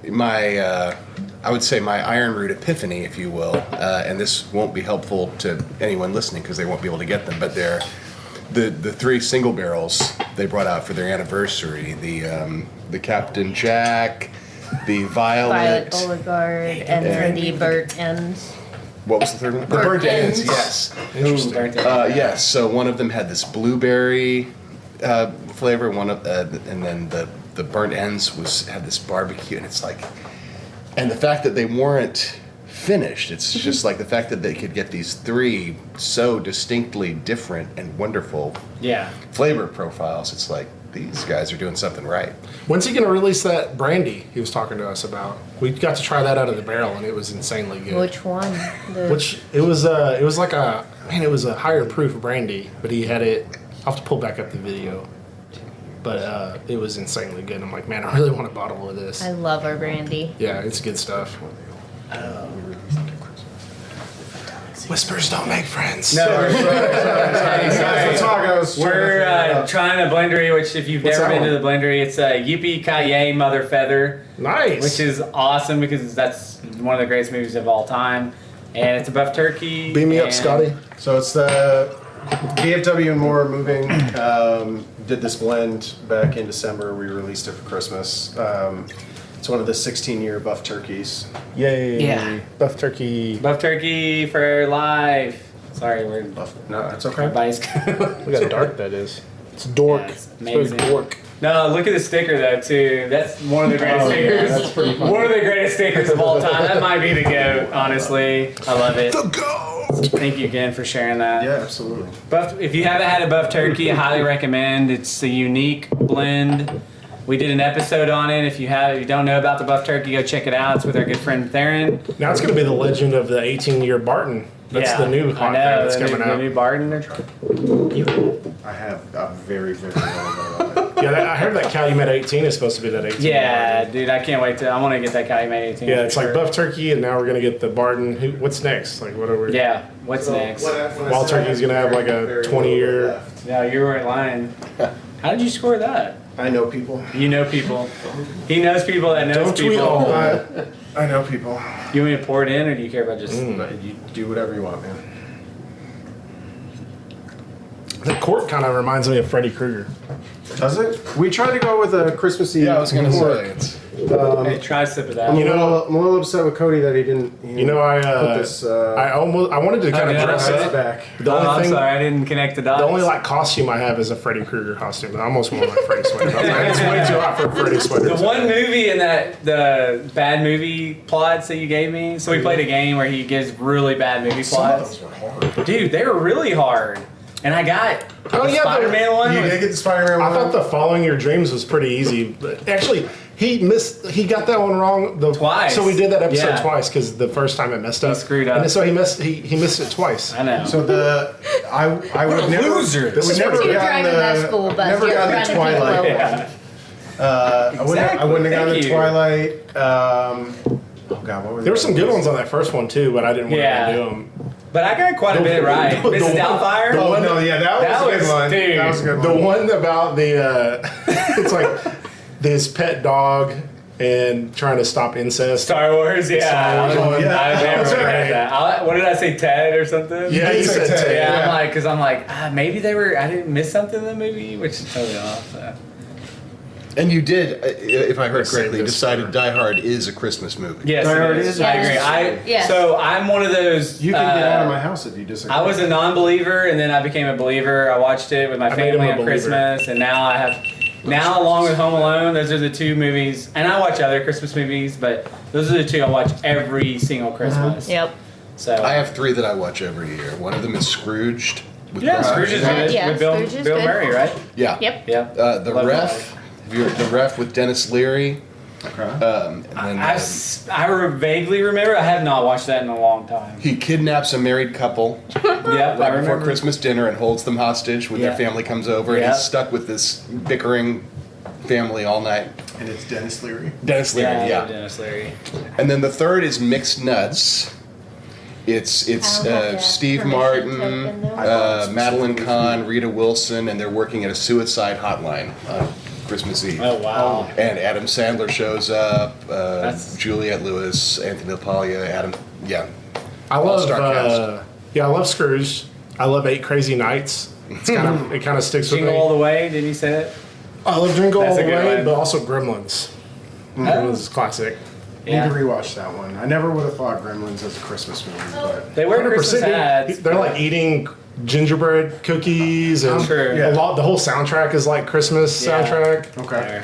I would say my Iron Root epiphany, if you will, and this won't be helpful to anyone listening because they won't be able to get them, but they're the three single barrels they brought out for their anniversary, the Captain Jack, the Violet Beauregard, and then the burnt ends. What was the third one? The burnt ends. Yes. Interesting. Yes. So one of them had this blueberry flavor. And then the burnt ends had this barbecue, and it's like, and the fact that they weren't finished. It's just like the fact that they could get these three so distinctly different and wonderful flavor profiles. It's like, these guys are doing something right. When's he going to release that brandy he was talking to us about? We got to try that out of the barrel, and it was insanely good. Which one? It was a higher proof brandy, but he had it. I'll have to pull back up the video. but it was insanely good. I'm like, man, I really want a bottle of this. I love our brandy. Yeah, it's good stuff. Whispers don't make friends. No, Sorry. we're trying a blendery, which if you've never been to the blendery, it's a Yippee-Ki-Yay Mother Feather. Nice. Which is awesome because that's one of the greatest movies of all time. And it's a buff turkey. Beam me up, Scotty. So it's the DFW and More Moving did this blend back in December. We released it for Christmas. It's one of the 16-year buff turkeys. Yay. Yeah. Buff turkey. Buff turkey for life. Sorry, we're Buff. No, that's okay. everybody's Look how dark that is. It's dork. Yeah, it's It's very amazing. dork. No, look at the sticker though too. That's one of the greatest stickers. That's pretty funny. One of the greatest stickers of all time. That might be the GOAT, honestly. I love it. The goat. Thank you again for sharing that. Yeah, absolutely. Buff, if you haven't had a buff turkey, I highly recommend. It's a unique blend. We did an episode on it. If you don't know about the buff turkey, go check it out. It's with our good friend Theron. Now it's going to be the legend of the 18-year Barton. That's the new hot thing that's coming out. The new Barton. I have a very, very low on it. Yeah, I heard that Calumet 18 is supposed to be that 18. Yeah, dude, I can't wait I want to get that Calumet 18. Yeah, it's for like sure. buff turkey, and now we're going to get the Barton. What's next? Like, what are we? Yeah, what's next? Wild Turkey's gonna have like a 20-year. No, you weren't lying. How did you score that? I know people. You know people. He knows people that knows Don't tweet people. all I know people. You want me to pour it in, or do you care about just? You do whatever you want, man. The cork kind of reminds me of Freddy Krueger. Does it? We tried to go with a Christmas Eve. Yeah, I was gonna cork. say it's. Hey, try a sip of that. I'm, You know- I'm a little upset with Cody that he didn't. You know, I put this. I wanted to kind of yeah, dress that's up. back. The Oh, only I'm thing, sorry, I didn't connect the dots. the only like costume I have is a Freddy Krueger costume. I almost wore my Freddy sweater. I was like, it's way too hot for a Freddy sweater. The one movie in the bad movie plots that you gave me. So we played a game where he gives really bad movie plots. were hard. Dude, they were really hard. And I got Oh, the yeah, Spider-Man one. You did get the Spider-Man one. I thought the Following Your Dreams was pretty easy, but actually he got that one wrong Twice. So we did that episode Yeah. twice because the first time it messed up. screwed up. And so he missed it twice. I know. So I would never. loser. This is never You're gotten driving that school bus. Never You're gotten trying the to keep Twilight. low. yeah. I wouldn't have Exactly. gotten the Thank you. Twilight. Oh God, what were There were some good ones on that first one too, but I didn't want Yeah. to do them. But I got quite a bit right. the Mrs. one- Doubtfire. Oh no, yeah, that was a good one. dude, That was a good The one. one about the it's like this pet dog and trying to stop incest. Star Wars, yeah. Star Wars, yeah. I never That's read right. that. What did I say, Ted or something? Yeah, you said Ted. Yeah, Yeah. I'm like, maybe I didn't miss something in the movie, which is totally off. So. And you did, if I heard Let's correctly, save this decided for- Die Hard is a Christmas movie. Yes, Die Hard it is. I agree. Yes. Yes. So I'm one of those. You can get out of my house if you disagree. I was a non-believer, and then I became a believer. I watched it with my I made him family a on believer. Christmas, and now I have. Now, along with Home Alone, those are the two movies, and I watch other Christmas movies, but those are the two I watch every single Christmas. Yep. So I have three that I watch every year. One of them is Scrooged. With yeah, Russ. Scrooge is good Yeah, with Bill, Scrooge is Bill good. Murray, right? Yeah. Yep. Yeah. The Love Ref. The Ref with Dennis Leary. Okay. And then, Vaguely remember. I have not watched that in a long time. he kidnaps a married couple Yeah, I right before remember. Christmas dinner and holds them hostage when Yeah. their family comes over, and Yeah. he's stuck with this bickering family all night. And it's Dennis Leary. Dennis Leary, Yeah, I yeah. love Dennis Leary. And then the third is Mixed Nuts. It's I don't have to ask Steve permission to Martin, open those. Madeline Kahn, Rita Wilson, and they're working at a suicide hotline on Christmas Eve. Oh wow. And Adam Sandler shows up, That's- Juliette Lewis, Anthony LaPaglia, Adam, yeah. I love All-star cast. I love Scrooge. I love 8 Crazy Nights. It kind of sticks with Jingle me. All the Way. Did he say it? I love Jingle That's All a the good Way, one. but also Gremlins. Gremlins is classic. Need to rewatch that one. I never would have thought Gremlins as a Christmas movie, but They wear Christmas 100%. hats. They're like eating gingerbread cookies and True. Yeah. the whole soundtrack is like Christmas Yeah. soundtrack. okay.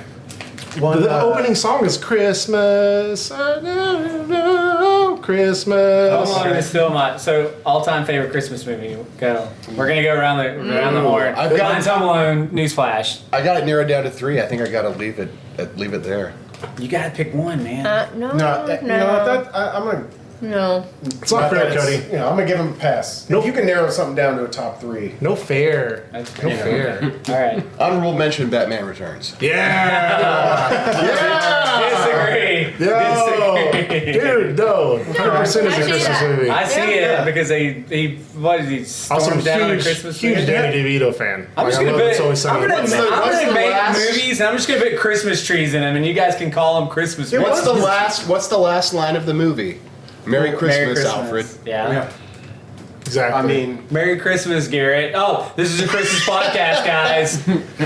The One, opening song is Christmas. I know Christmas. Home Alone is still my all-time favorite Christmas movie. Go. We're gonna go around the horn. I've got- Mine's Home Alone. Newsflash. I got it narrowed down to 3. I think I got to leave it there. You gotta pick one, man. No, no, you know what? I'm gonna No. It's not fair, Cody. You know, I'm gonna give him a pass. Nope. If you can narrow something down to a top 3. No fair. That's No fair. fair. All right. Honorable mention: Batman Returns. Yeah. Disagree. Yo, dude, no. 100% is a I see Christmas that. movie. I see it because he what did he Also, storm down on huge, Christmas huge movie? Danny DeVito fan. I'm just Like, I gonna love put. It's Always Sunny in I'm Philadelphia. gonna make last- movies, and I'm just gonna put Christmas trees in them, and you guys can call them Christmas. movies. What's the last line of the movie? Merry Christmas, Alfred. Yeah. Exactly. I mean, Merry Christmas, Garrett. Oh, this is a Christmas podcast, guys.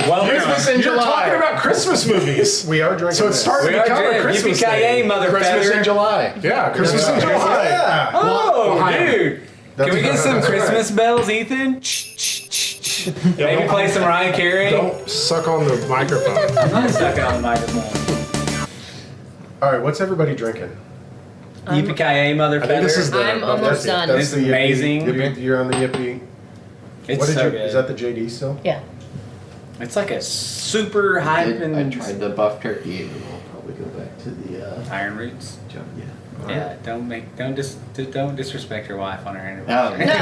Welcome. Christmas in July. You're talking about Christmas movies. we are drinking. So it's this. starting We to are become a doing Christmas Yippee-ki-yay, thing. Christmas in motherfucker. July. Yeah, Christmas in July. Yeah. Oh, dude. That's Can we get some right. Christmas bells, Ethan? Maybe play some Ryan Carey? Don't suck on the microphone. I'm not sucking on the microphone. All right, what's everybody drinking? Yippee-ki-yay, motherfucker. I think this is the. I'm almost done. That's It's the Yippee. amazing. You're on the Yippee. It's What did so you? good. Is that the JD still? Yeah. It's like a super hype I and tried the buff turkey, and I'll probably go back to the Iron Roots. jump. Yeah. Yeah, don't disrespect your wife on her Oh. anniversary. No,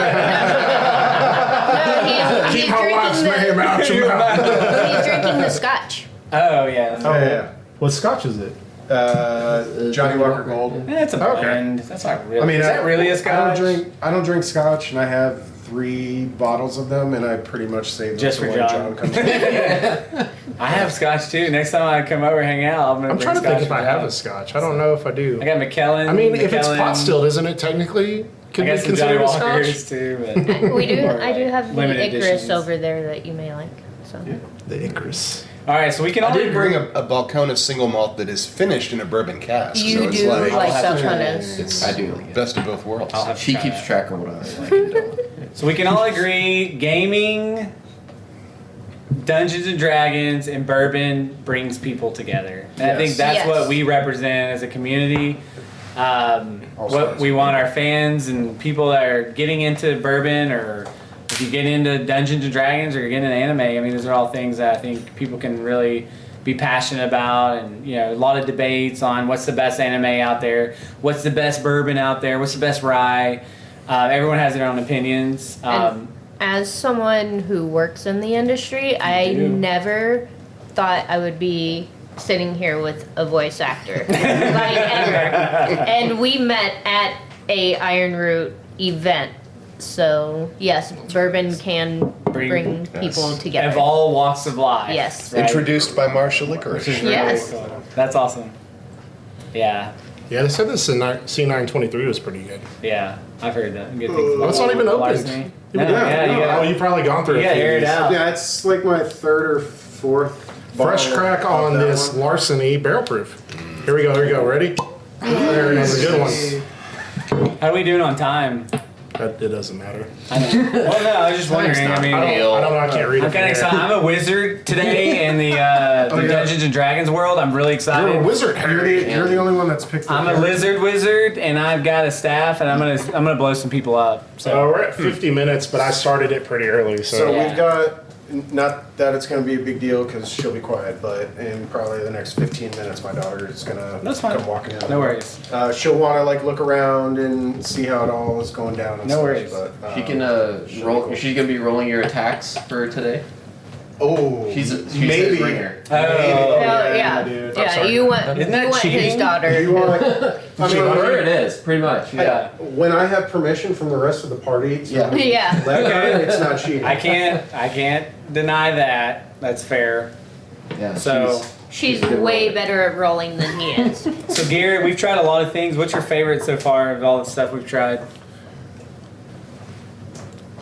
Keep my wife's name the, out your mouth. he's drinking the scotch. Oh yeah, Oh yeah. What scotch is it? Johnny Walker Gold. that's a Okay. blend. That's not really. I mean, is that really a scotch? I don't drink scotch, and I have 3 bottles of them, and I pretty much save them Just for when John. comes in. I have scotch too. Next time I come over and hang out, I'm I'm trying to think if I have a scotch. scotch. I don't know if I do. I got McKellen. I mean, if it's McKellen. pot stilled, isn't it technically? I Could got be some Johnny considered a scotch? Walkers too. But We do. Or, I do like, have the limited Icarus editions. over there that you may like. So. The Icarus. All right, so we can I all did agree. bring a Balcona single malt that is finished in a bourbon cask. You so it's do like, like have to- Balcones. it's I do like it. best of both worlds. I'll have to She try keeps that. track of what I like and don't. So we can all agree, gaming, Dungeons and Dragons, and bourbon brings people together. And I think Yes. that's Yes. what we represent as a community. What stars. we want our fans and people that are getting into bourbon, or if you get into Dungeons and Dragons or you're getting into anime, I mean, those are all things that I think people can really be passionate about. And, you know, a lot of debates on what's the best anime out there, what's the best bourbon out there, what's the best rye. Everyone has their own opinions. And as someone who works in the industry, I do. never thought I would be sitting here with a voice actor, like ever. And we met at a Iron Root event. So yes, bourbon can bring people together. Of all walks of life. Yes. right? Introduced by Marsha Licorice. Which is really Yes. cool. That's awesome. Yeah, Yeah, they said this in C923 was pretty good. yeah. I've heard that. Good things about It's not even opened. larceny. No, Yeah, yeah, you Oh, gotta, you've probably gone through you a gotta few air of it these. out. Yeah, it's like my 3rd or 4th. Fresh bottle crack of on that this one. larceny barrel proof. Here we go. Ready? There it is. A good one. How are we doing on time? It doesn't matter. I know. Well, no, I was just wondering. I mean, I don't know. I can't read it. I'm kind from of here. excited. I'm a wizard today in the yeah. Dungeons and Dragons world. I'm really excited. You're a wizard, Harry. You're the only one that's picked. the I'm a character. wizard, and I've got a staff, and I'm gonna blow some people up. So We're at 50 minutes, but I started it pretty early. So Yeah. we've got, not that it's going to be a big deal because she'll be quiet, but in probably the next 15 minutes, my daughter is going to That's fine. come walking in. no worries. She'll want to like look around and see how it all is going down. And No stuff, worries. But, She can she'll roll. be cool. She's gonna be rolling your attacks for today. Oh, She's maybe. a ringer. Oh, yeah, dude. yeah. sorry. You want Isn't that you want cheating? his daughter. You want? I For her, it is pretty much. yeah. when I have permission from the rest of the party to Yeah. Yeah. let her, it's not cheating. I can't deny that. That's fair. Yeah. So, She's a good way roller. better at rolling than he is. so Garrett, we've tried a lot of things. What's your favorite so far of all the stuff we've tried?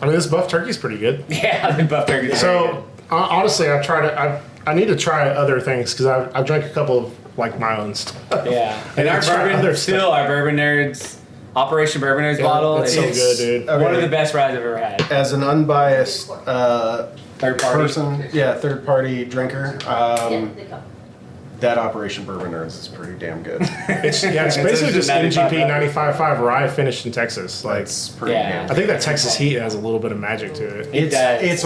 I mean, this buff turkey's pretty good. Yeah, the buff turkey. So honestly, I've tried it. I need to try other things because I've drank a couple of like my own stuff. yeah, and our I've tried bourbon, other still our Bourbon Nerds, Operation Bourbon Nerds bottle. That's so is good, dude. Okay. One of the best rides I've ever had. As an unbiased Third party. person, third party drinker, that Operation Bourbon Nerds is pretty damn good. It's basically just 95.5. MGP 95.5 rye finished in Texas. Like It's pretty Yeah. I think that Texas heat has a little bit of magic to it. It does. It's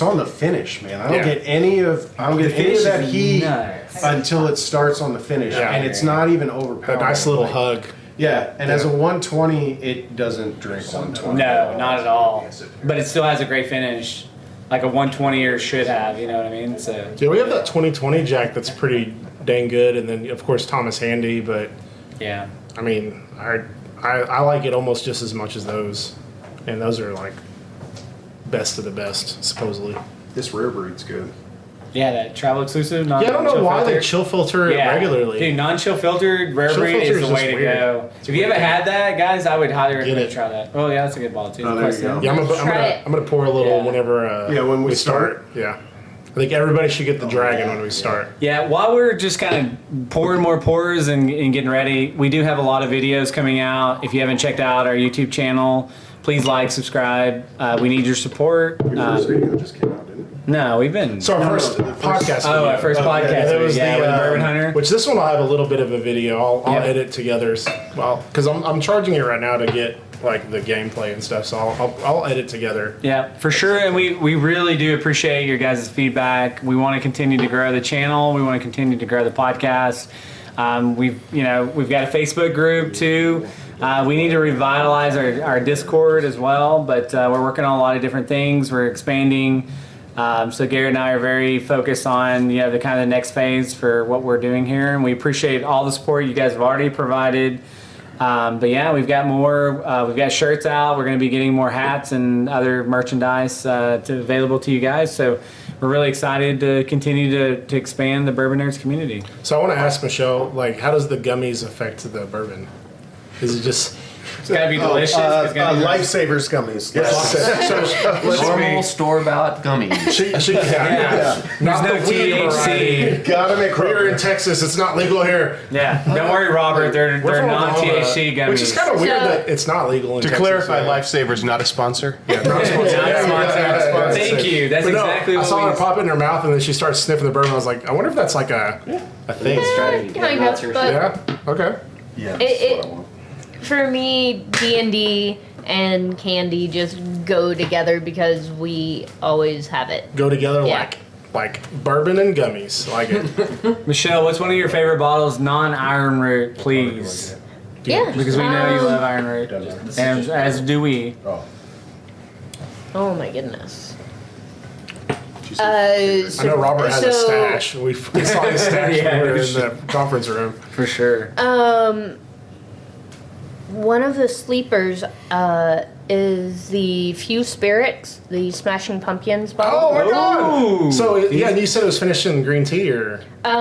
on the finish, man. I don't Yeah. get any of finish that is heat nuts. until it starts on the finish, Yeah. and it's not even A overpowering. nice little Like, hug. Yeah, and as a 120, it doesn't drink 120. No, not at all. But it still has a great finish, like a 120er should have. You know what I mean? So yeah, we have that 2020 Jack that's pretty dang good, and then of course Thomas Handy. But yeah, I mean, I like it almost just as much as those, and those are like best of the best supposedly. This rare breed's good. Yeah, that travel exclusive. Yeah, I don't know why they chill filter it regularly. Dude, non-chill filtered rare breed is the way to go. If you haven't had that, guys, I would highly recommend try that. Oh yeah, that's a good bottle too. Oh, there you go. Yeah, I'm gonna pour a little whenever. When we start. Yeah, I think everybody should get the dragon when we start. Yeah, while we're just kind of pouring more pours and getting ready, we do have a lot of videos coming out. If you haven't checked out our YouTube channel, please like, subscribe. We need your support. Your first video just came out, didn't it? No, we've been. So our first podcast. Oh, our first podcast. That was with the Bourbon Hunter. Which this one will have a little bit of a video. I'll edit together. Well, because I'm charging it right now to get like the gameplay and stuff. So I'll edit together. Yeah, for sure. And we really do appreciate your guys' feedback. We want to continue to grow the channel. We want to continue to grow the podcast. We've got a Facebook group too. We need to revitalize our Discord as well, but we're working on a lot of different things. We're expanding. So Garrett and I are very focused on the kind of the next phase for what we're doing here, and we appreciate all the support you guys have already provided. But yeah, we've got more. We've got shirts out. We're going to be getting more hats and other merchandise available to you guys. So we're really excited to continue to expand the Bourbon Nerds community. So I want to ask Michelle, like, how does the gummies affect the bourbon? Is it just... It's got to be delicious. Lifesavers gummies. Yes. Normal store-bought gummies. There's no THC. Gotta make We're in Texas. It's not legal here. Yeah. Don't worry, Robert. They're non-THC gummies. Which is kind of weird that it's not legal in To Texas. clarify, Lifesavers not a sponsor. Yeah, not a sponsor. Thank you. That's exactly what I saw her pop it in her mouth, and then she starts sniffing the bourbon. I was like, I wonder if that's like a thing. Kind of, but Yeah. Okay. Yeah. For me, D&D and candy just go together because we always have it. Go together Yeah. like bourbon and gummies. Like it. Michelle, what's one of your favorite bottles, non-Iron Root, please? Yeah. Because we know you love Iron Root, and as do we. Oh my goodness. I know Robert has a stash. We saw his stash when we were in the conference room. For sure. One of the sleepers is the Few Spirits, the Smashing Pumpkins bottle. Oh my god! Ooh. So yeah, you said it was finished in green tea, or Billy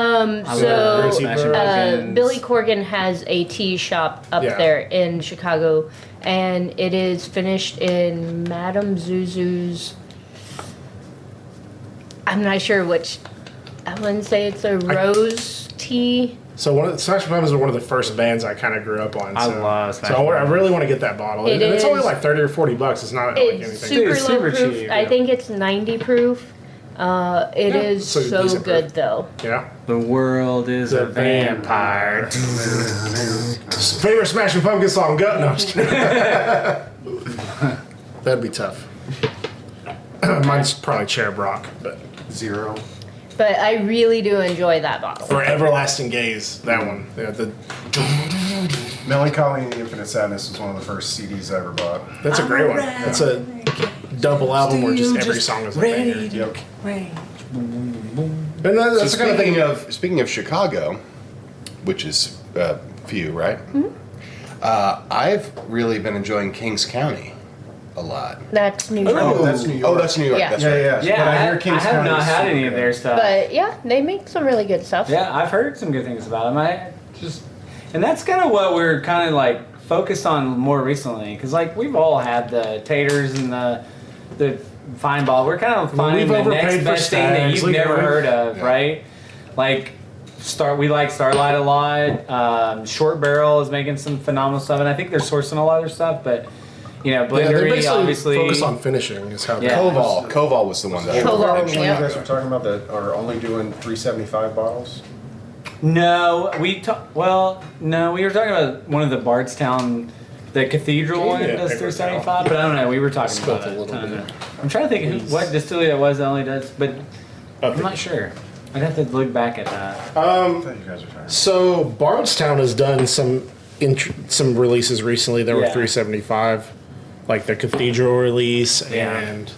Corgan has a tea shop up there in Chicago, and it is finished in Madame Zuzu's. I'm not sure which. I wouldn't say it's a rose tea. So Smashing Pumpkins are one of the first bands I kind of grew up on. I love Smashing So I really want to get that bottle. And it's only like $30 or $40. It's not like anything. It's super cheap. proof. I think it's 90 proof. It is so good though. Yeah. The world is a vampire. Favorite Smashing Pumpkins song? Go. No, I'm just kidding. That'd be tough. Mine's probably Cherub Rock, but 0. But I really do enjoy that bottle. or Everlasting Gaze. That one. Yeah, Melancholy and Infinite Sadness was one of the first CDs I ever bought. that's a great one. That's a double album where just every song is a banger. Yep. And that's the kind of thing. Speaking of Chicago, which is few, right? Mm-hmm. I've really been enjoying Kings County a lot. That's New York. Oh, that's New York. Oh, that's New York. Yeah. That's right. Yeah, But I hear Kings I have County not is had super any of good. their stuff. But yeah, they make some really good stuff. Yeah, I've heard some good things about them. And that's kind of what we're kind of like focused on more recently, because like we've all had the taters and the fine ball. We're kind of finding the next best thing that you've never heard of, right? Like we like Starlight a lot. Short Barrel is making some phenomenal stuff, and I think they're sourcing a lot of their stuff, but. Blendery, obviously. Focus on finishing is how. Yeah. Koval was the one that. Koval, Which one you guys were talking about that are only doing 375 bottles? No, we were talking about one of the Bardstown, the Cathedral one Yeah, does paper 375, but I don't know. We were talking Spilt about a little it. bit. I'm trying to think what distillery that was that only does, but I'm not sure. I'd have to look back at that. I thought you guys were talking. So Bardstown has done some some releases recently that were 375, like the Cathedral release, and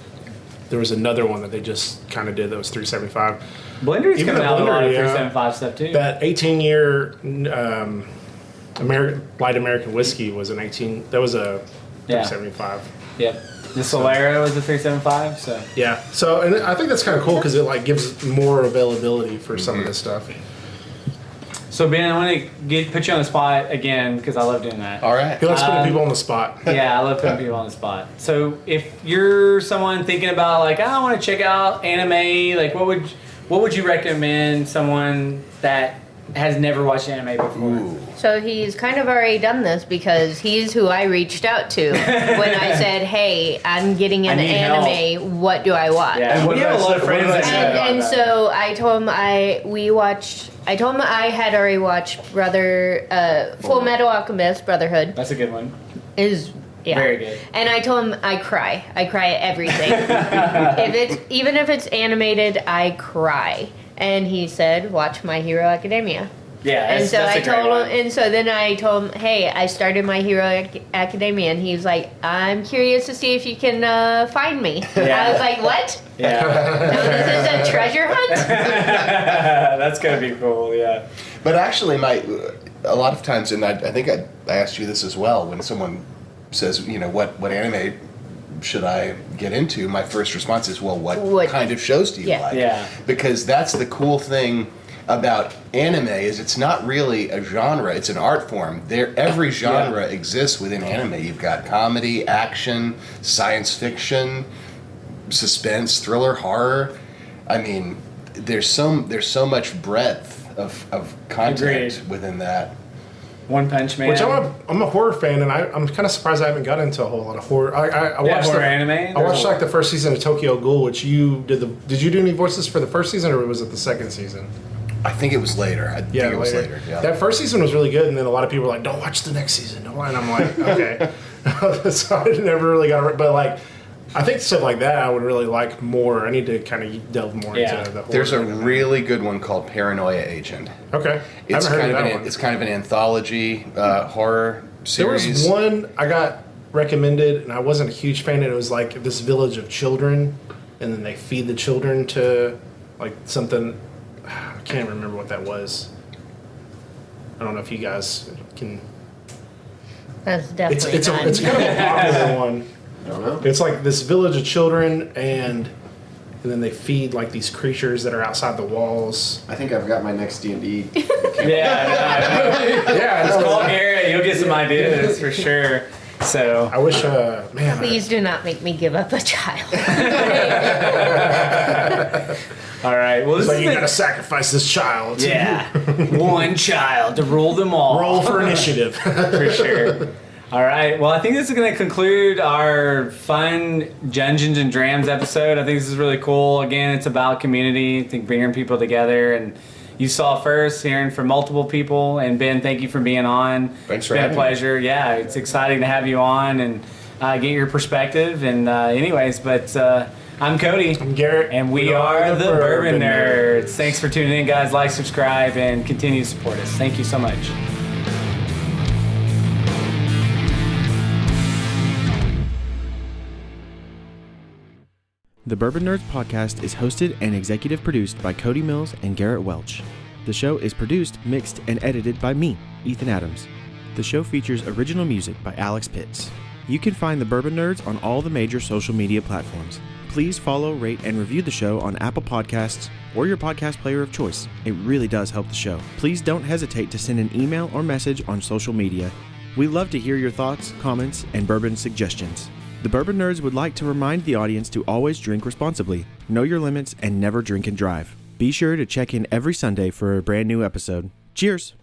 there was another one that they just kind of did that was 375. Blender's coming out a lot of 375 stuff too. That 18-year light American whiskey was an 18. That was a 375. Yep. The Solera was a 375. So So and I think that's kind of cool because it like gives more availability for some of this stuff. So Ben, I want to put you on the spot again because I love doing that. All right. He likes putting people on the spot. Yeah, I love putting people on the spot. So if you're someone thinking about like, I want to check out anime, like what would you recommend someone that has never watched anime before? Ooh. So he's kind of already done this because he's who I reached out to when I said, "Hey, I'm getting into anime. Help. What do I watch?" Yeah, we have a lot of friends that and so I told him I told him I had already watched Full Metal Alchemist Brotherhood. That's a good one. Very good. And I told him I cry. I cry at everything. Even if it's animated, I cry. And he said, "Watch My Hero Academia." Yeah, and so I told him, and so then I told him, "Hey, I started My Hero Academia," and he was like, "I'm curious to see if you can find me." Yeah. I was like, "What? Yeah. No, this is a treasure hunt." That's gonna be cool. Yeah. But actually, a lot of times, and I think I asked you this as well, when someone says, what anime should I get into? My first response is, well, what kind of shows do you like? Yeah. Because that's the cool thing about anime is it's not really a genre, it's an art form. Every genre exists within anime. You've got comedy, action, science fiction, suspense, thriller, horror. I mean, there's so much breadth of content within that. One Punch Man. Which I'm a horror fan, and I'm kind of surprised I haven't got into a whole lot of horror. I watched horror anime. I watched like the first season of Tokyo Ghoul, which you did. Did you do any voices for the first season, or was it the second season? I think it was later. I think it was later. Yeah. That first season was really good, and then a lot of people were like, "Don't watch the next season." And I'm like, okay. So I never really got it, but like. I think stuff like that I would really like more. I need to kind of delve more into the horror. There's a really good one called Paranoia Agent. Okay. It's kind of an anthology horror series. There was one I got recommended, and I wasn't a huge fan. It was like this village of children, and then they feed the children to like something. I can't remember what that was. I don't know if you guys can. That's definitely it's kind of a popular one. I don't know. It's like this village of children, and then they feed like these creatures that are outside the walls. I think I've got my next D&D. Yeah, just call Garrett. You'll get some ideas for sure. So I wish, Please do not make me give up a child. All right. Well, you gotta sacrifice this child. Yeah, one child to rule them all. Roll for initiative. For sure. All right. Well, I think this is going to conclude our fun Dungeons and Drams episode. I think this is really cool. Again, it's about community. I think bringing people together. And you saw first hearing from multiple people. And Ben, thank you for being on. Thanks for having me. It's been a pleasure. Yeah, it's exciting to have you on and get your perspective. And I'm Cody. I'm Garrett. And we are the Bourbon Nerds. Thanks for tuning in, guys. Like, subscribe, and continue to support us. Thank you so much. The Bourbon Nerds podcast is hosted and executive produced by Cody Mills and Garrett Welch. The show is produced, mixed, and edited by me, Ethan Adams. The show features original music by Alex Pitts. You can find the Bourbon Nerds on all the major social media platforms. Please follow, rate, and review the show on Apple Podcasts or your podcast player of choice. It really does help the show. Please don't hesitate to send an email or message on social media. We love to hear your thoughts, comments, and bourbon suggestions. The Bourbon Nerds would like to remind the audience to always drink responsibly, know your limits, and never drink and drive. Be sure to check in every Sunday for a brand new episode. Cheers!